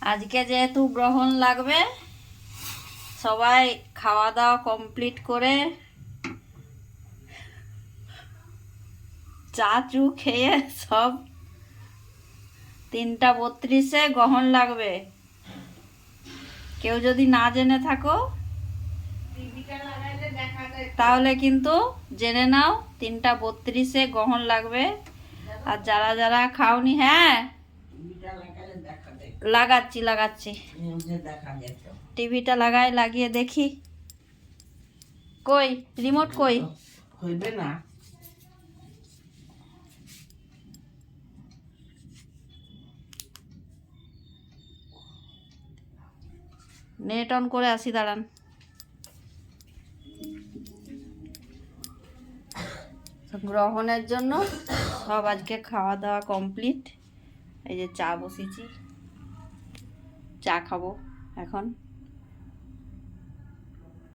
আজকে যেহেতু গ্রহণ লাগবে, সবাই খাওয়া দাওয়া কমপ্লিট করে চা চু খেয়ে সব 3:32 গ্রহণ লাগবে। কেউ যদি না জেনে থাকো তাহলে কিন্তু জেনে নাও, 3:32 গ্রহণ লাগবে। আর যারা যারা খাওনি, হ্যাঁ লাগাচ্ছি টিভিটা লাগিয়ে দেখি। কই রিমোট কই? হইবে না। নেট অন করে আসি, দাঁড়ান। গ্রহণের জন্য সব আজকে খাওয়া দাওয়া কমপ্লিট। এই যে চা বসিয়েছি, চা খাবো এখন।